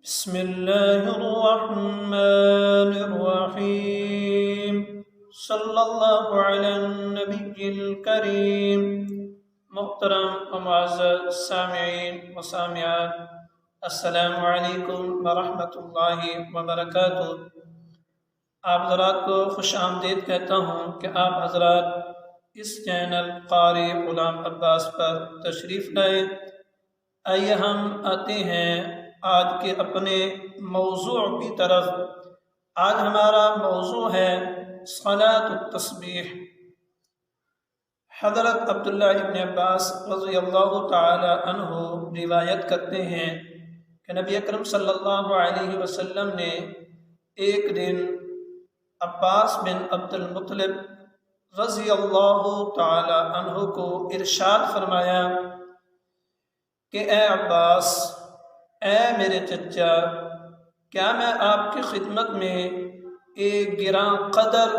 بسم الله الرحمن الرحيم صلی اللہ علی النبی الکریم۔ محترم و معزز سامعین و سامعات، السلام علیکم ورحمۃ اللہ وبرکاتہ۔ آپ حضرات کو خوش آمدید کہتا ہوں کہ آپ حضرات اس چینل قاری غلام عباس پر تشریف لائے۔ آئیے ہم آتے ہیں آج کے اپنے موضوع کی طرف۔ آج ہمارا موضوع ہے صلاۃ التسبیح۔ حضرت عبداللہ ابن عباس رضی اللہ تعالی عنہ روایت کرتے ہیں کہ نبی اکرم صلی اللہ علیہ وسلم نے ایک دن عباس بن عبد المطلب رضی اللہ تعالی عنہ کو ارشاد فرمایا کہ اے عباس، اے میرے چچا، کیا میں آپ کی خدمت میں ایک گراں قدر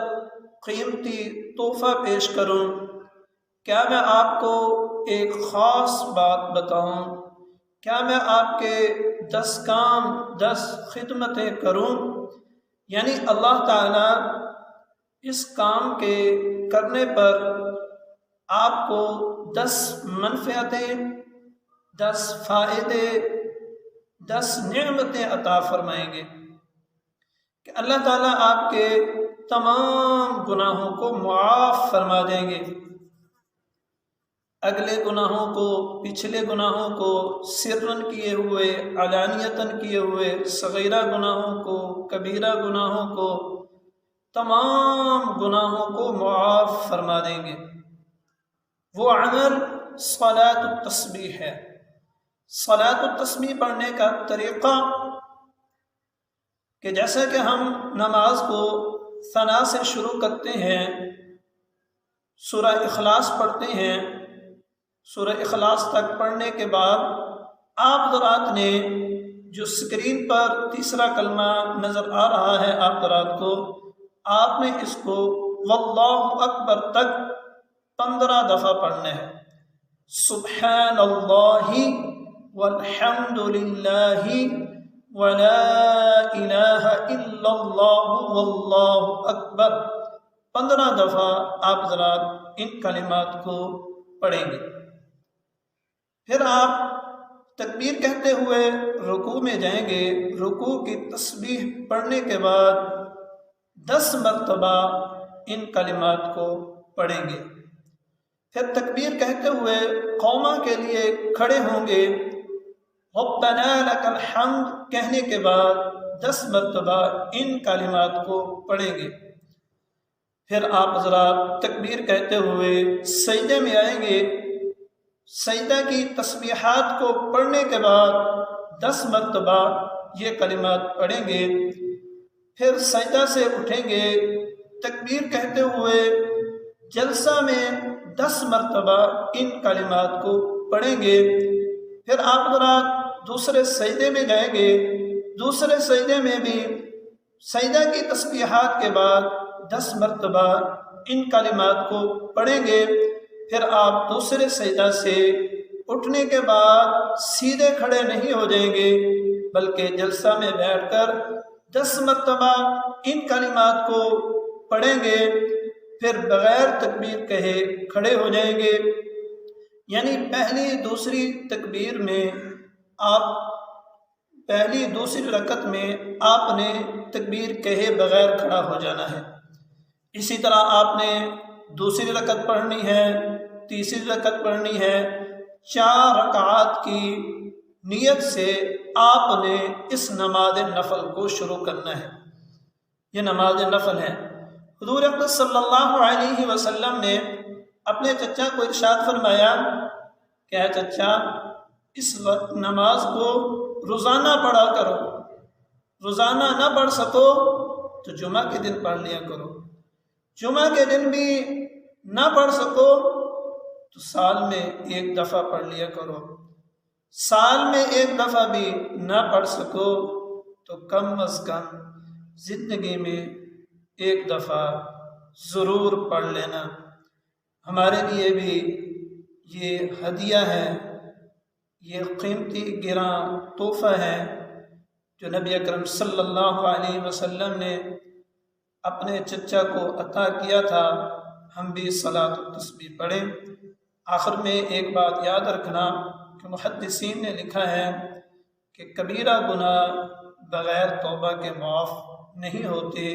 قیمتی تحفہ پیش کروں؟ کیا میں آپ کو ایک خاص بات بتاؤں؟ کیا میں آپ کے 10 کام 10 خدمتیں کروں؟ یعنی اللہ تعالیٰ اس کام کے کرنے پر آپ کو 10 منفعتیں، 10 فائدے، 10 نعمتیں عطا فرمائیں گے کہ اللہ تعالیٰ آپ کے تمام گناہوں کو معاف فرما دیں گے۔ اگلے گناہوں کو، پچھلے گناہوں کو، سرن کیے ہوئے، علانیتاً کیے ہوئے، صغیرہ گناہوں کو، کبیرہ گناہوں کو، تمام گناہوں کو معاف فرما دیں گے۔ وہ عمل صلاۃ التسبیح ہے۔ صلاۃ التسبیح پڑھنے کا طریقہ کہ جیسا کہ ہم نماز کو ثنا سے شروع کرتے ہیں، سورہ اخلاص پڑھتے ہیں، سورہ اخلاص تک پڑھنے کے بعد آپ حضرات نے جو اسکرین پر تیسرا کلمہ نظر آ رہا ہے آپ حضرات کو، آپ نے اس کو واللہ اکبر تک 15 دفعہ پڑھنا ہے۔ سبحان اللہ والحمد للہ ولا الہ الا اللہ واللہ اکبر 15 دفعہ آپ حضرات ان کلمات کو پڑھیں گے۔ پھر آپ تکبیر کہتے ہوئے رکوع میں جائیں گے۔ رکوع کی تسبیح پڑھنے کے بعد 10 مرتبہ ان کلمات کو پڑھیں گے۔ پھر تکبیر کہتے ہوئے قومہ کے لیے کھڑے ہوں گے۔ ربنا لک الحمد کہنے کے بعد 10 مرتبہ ان کلمات کو پڑھیں گے۔ پھر آپ حضرات تکبیر کہتے ہوئے سجدے میں آئیں گے۔ سجدہ کی تسبیحات کو پڑھنے کے بعد 10 مرتبہ یہ کلمات پڑھیں گے۔ پھر سجدہ سے اٹھیں گے، تکبیر کہتے ہوئے جلسہ میں 10 مرتبہ ان کلمات کو پڑھیں گے۔ پھر آپ حضرات دوسرے سجدے میں جائیں گے۔ دوسرے سجدے میں بھی سجدہ کی تسبیحات کے بعد 10 مرتبہ ان کلمات کو پڑھیں گے۔ پھر آپ دوسرے سجدہ سے اٹھنے کے بعد سیدھے کھڑے نہیں ہو جائیں گے، بلکہ جلسہ میں بیٹھ کر 10 مرتبہ ان کلمات کو پڑھیں گے۔ پھر بغیر تکبیر کہے کھڑے ہو جائیں گے۔ یعنی پہلی دوسری تکبیر میں پہلی دوسری رکعت میں آپ نے تکبیر کہے بغیر کھڑا ہو جانا ہے۔ اسی طرح آپ نے دوسری رکعت پڑھنی ہے، تیسری رکعت پڑھنی ہے۔ 4 رکعات کی نیت سے آپ نے اس نماز نفل کو شروع کرنا ہے۔ یہ نماز نفل ہے۔ حضور اقدس صلی اللہ علیہ وسلم نے اپنے چچا کو ارشاد فرمایا کہ اے چچا، اس وقت نماز کو روزانہ پڑھا کرو۔ روزانہ نہ پڑھ سکو تو جمعہ کے دن پڑھ لیا کرو۔ جمعہ کے دن بھی نہ پڑھ سکو تو سال میں 1 دفعہ پڑھ لیا کرو۔ سال میں 1 دفعہ بھی نہ پڑھ سکو تو کم از کم زندگی میں 1 دفعہ ضرور پڑھ لینا۔ ہمارے لیے بھی یہ ہدیہ ہے، یہ قیمتی گراں تحفہ ہے جو نبی اکرم صلی اللہ علیہ وسلم نے اپنے چچا کو عطا کیا تھا، ہم بھی صلاۃ و تسبیح پڑھیں۔ آخر میں ایک بات یاد رکھنا کہ محدثین نے لکھا ہے کہ کبیرہ گناہ بغیر توبہ کے معاف نہیں ہوتے،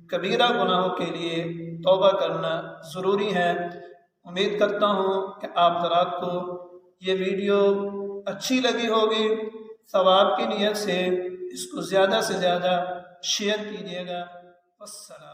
کبیرہ گناہوں کے لیے توبہ کرنا ضروری ہے۔ امید کرتا ہوں کہ آپ حضرات کو یہ ویڈیو اچھی لگی ہوگی۔ ثواب کی نیت سے اس کو زیادہ سے زیادہ شیئر کیجیے گا۔ والسلام۔